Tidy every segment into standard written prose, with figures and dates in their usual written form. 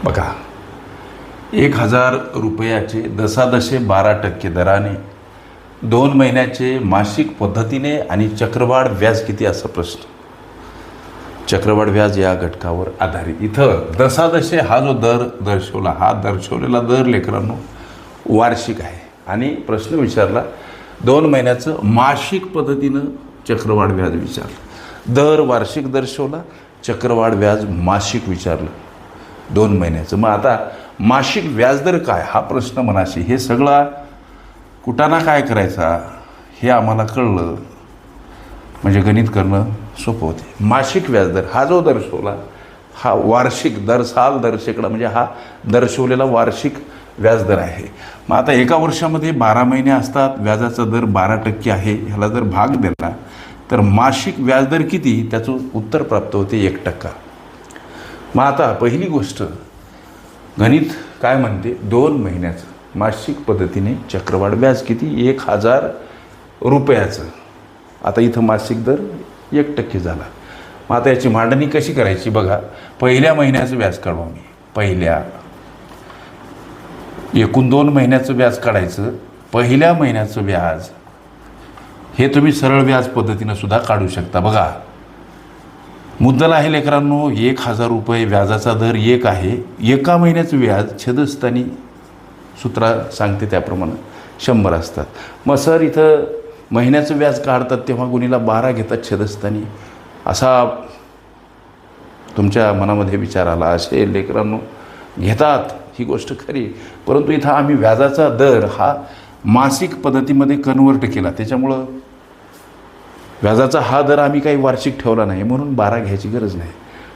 बघा, 1000 रुपयाचे दशादशे 12% दराने 2 महिन्याचे मासिक पद्धतीने आणि चक्रवाढ व्याज किती असा प्रश्न. चक्रवाढ व्याज या घटकावर आधारित. इथं दशादशे हा जो दर दर्शवला, हा दर्शवलेला दर लेकरांनो वार्षिक आहे आणि प्रश्न विचारला 2 महिन्याचं मासिक पद्धतीनं चक्रवाढ व्याज विचारलं. दर वार्षिक दर्शवला, चक्रवाढ व्याज मासिक विचारलं 2 महिन्याचं. मग आता मासिक व्याजदर काय हा प्रश्न मनाशी. हे सगळा कुटाणा काय करायचा हे आम्हाला कळलं म्हणजे गणित करणं सोपं होते. मासिक व्याजदर हा जो दर्शवला हा वार्षिक दर साल दर शेकडा म्हणजे हा दर्शवलेला वार्षिक व्याजदर आहे. मग आता एका वर्षामध्ये 12 महिने असतात, व्याजाचा दर 12% आहे. ह्याला जर भाग दिला तर मासिक व्याजदर किती त्याचं उत्तर प्राप्त होते 1%. मग आता पहिली गोष्ट गणित काय म्हणते, 2 महिन्याचं मासिक पद्धतीने चक्रवाढ व्याज किती 1000 रुपयाचं. आता इथं मासिक दर 1% झाला. मग आता याची मांडणी कशी करायची बघा. पहिल्या महिन्याचं व्याज काढू आम्ही. पहिल्या एकूण 2 महिन्याचं व्याज काढायचं. पहिल्या महिन्याचं व्याज हे तुम्ही सरळ व्याज पद्धतीनं सुद्धा काढू शकता. बघा, मुद्दल आहे लेकरांनो 1000 रुपये, व्याजाचा दर 1 आहे. एका महिन्याचं व्याज छेदस्थानी सूत्र सांगते त्याप्रमाणे 100 असतात. मग सर इथं महिन्याचं व्याज काढतात तेव्हा गुणीला 12 घेतात छेदस्थानी, असा तुमच्या मनामध्ये विचार आला असेल. लेकरांनो घेतात ही गोष्ट खरी, परंतु इथं आम्ही व्याजाचा दर हा मासिक पद्धतीमध्ये कन्वर्ट केला, त्याच्यामुळं व्याजाचा हा दर आम्ही काही वार्षिक ठेवला नाही म्हणून 12 घ्यायची गरज नाही.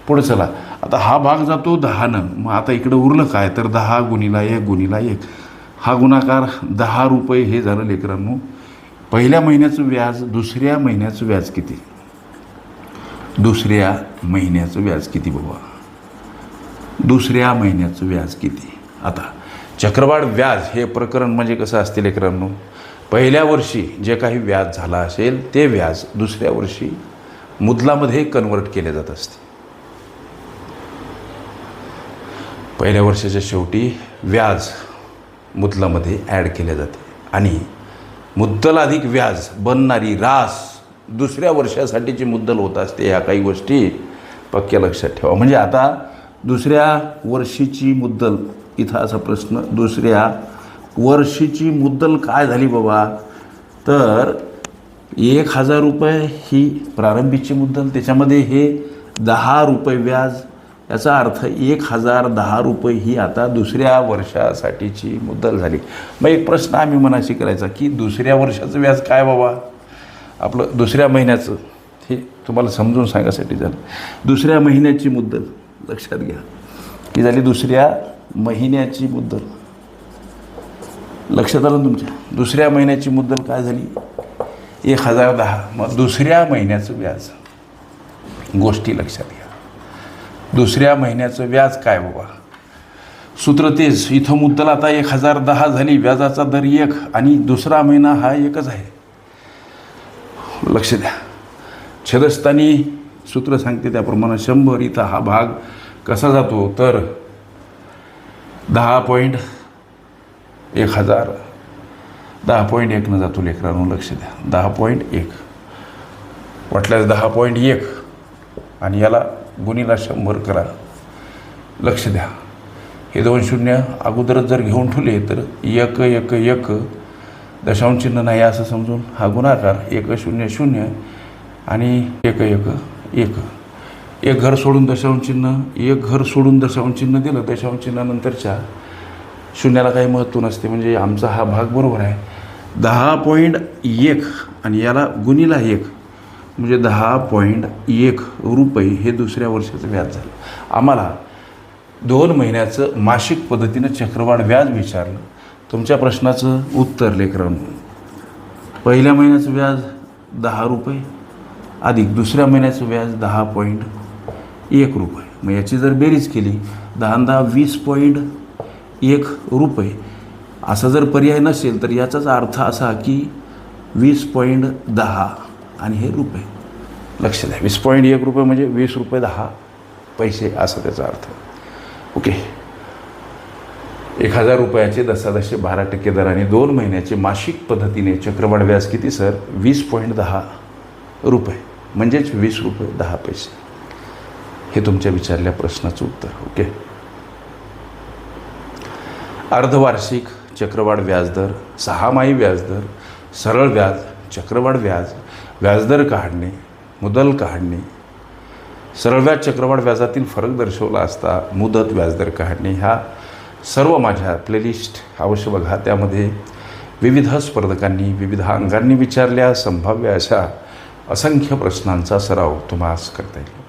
पुढे चला, आता हा भाग जातो 10नं. मग आता इकडं उरलं काय तर 10 गुणीला 1 गुणीला 1 हा गुणाकार 10 रुपये हे झालं लेकरांनो पहिल्या महिन्याचं व्याज. दुसऱ्या महिन्याचं व्याज किती, दुसऱ्या महिन्याचं व्याज किती बाबा, दुसऱ्या महिन्याचं व्याज किती. आता चक्रवाढ व्याज हे प्रकरण म्हणजे कसं असते लेकरांनो, पहिल्या वर्षी जे काही व्याज झाला असेल ते व्याज दुसऱ्या वर्षी मुद्दलामध्ये कन्वर्ट केले जात असते. पहिल्या वर्षाच्या शेवटी व्याज मुद्दलामध्ये ॲड केले जाते आणि मुद्दल अधिक व्याज बनणारी रास दुसऱ्या वर्षासाठीची मुद्दल होत असते. ह्या काही गोष्टी पक्क्या लक्षात ठेवा. म्हणजे आता दुसऱ्या वर्षीची मुद्दल, इथं असा प्रश्न, दुसऱ्या वर्षीची मुद्दल काय झाली बाबा, तर 1000 रुपये ही प्रारंभीची मुद्दल, त्याच्यामध्ये हे 10 रुपये व्याज, याचा अर्थ 1010 रुपये ही आता दुसऱ्या वर्षासाठीची मुद्दल झाली. मग एक प्रश्न आम्ही मनाशी करायचा की दुसऱ्या वर्षाचं व्याज काय बाबा, आपलं दुसऱ्या महिन्याचं, हे तुम्हाला समजून सांगायसाठी झालं. दुसऱ्या महिन्याची मुद्दल लक्षात घ्या, ही झाली दुसऱ्या महिन्याची मुद्दल. लक्षात आलं तुमच्या, दुसऱ्या महिन्याची मुद्दल काय झाली 1010. मग दुसऱ्या महिन्याचं व्याज, गोष्टी लक्षात घ्या. दुसऱ्या महिन्याचं व्याज काय बाबा, सूत्र तेच. इथं मुद्दल आता 1010 झाली, व्याजाचा दर 1 आणि दुसरा महिना हा 1च आहे. लक्ष द्या, छेदस्थानी सूत्र सांगते त्याप्रमाणे 100. इथं हा भाग कसा जातो तर 10.1000 10.1 जातो लेकरांनो. लक्ष द्या, 10.1 वाटल्यास 10.1 आणि याला गुणीला 100 करा. लक्ष द्या, हे 2 शून्य अगोदरच जर घेऊन ठेवले तर 1 1 1 दशांश चिन्ह नाही असं समजून हा गुणाकार 1 0 0 आणि 1 1 1. एक घर सोडून दशांश चिन्ह, एक घर सोडून दशांश चिन्ह दिलं, दशांश चिन्हानंतरच्या शून्याला काही महत्त्व नसते. म्हणजे आमचा हा भाग बरोबर आहे. 10.1 आणि याला गुणीला 1 म्हणजे 10.1 रुपये हे दुसऱ्या वर्षाचं व्याज झालं. आम्हाला 2 महिन्याचं मासिक पद्धतीनं चक्रवाढ व्याज विचारलं. तुमच्या प्रश्नाचं उत्तर लेकरांनो, पहिल्या महिन्याचं व्याज 10 रुपये अधिक दुसऱ्या महिन्याचं व्याज 10.1 रुपये. मग याची जर बेरीज केली 10 10 20.1 रुपये असा जर पर्याय नसेल तर याचाच अर्थ असा की 20.10 आणि हे रुपये. लक्ष द्या, 20.1 रुपये म्हणजे 20 रुपये 10 पैसे असा त्याचा अर्थ. ओके, 1000 रुपयाचे 10.12% दराने 2 महिन्याचे मासिक पद्धतीने चक्रवाढ व्याज किती सर? 20.10 रुपये, म्हणजेच 20 रुपये 10 पैसे. हे तुमच्या विचारल्या प्रश्नाचं उत्तर. ओके. अर्धवार्षिक चक्रवाढ व्याजदर, 6माही व्याजदर, सरळ व्याज, चक्रवाढ व्याज, व्याजदर काढणे, मुदल काढणे, सरळ व्याज चक्रवाढ व्याजातील फरक दर्शवला असता मुदत व्याजदर काढणे, ह्या सर्व माझ्या प्लेलिस्ट अवश्य बघा. त्यामध्ये विविध स्पर्धकांनी विविध अंगांनी विचारल्या संभाव्य अशा असंख्य प्रश्नांचा सराव तुम्हाला करता येईल.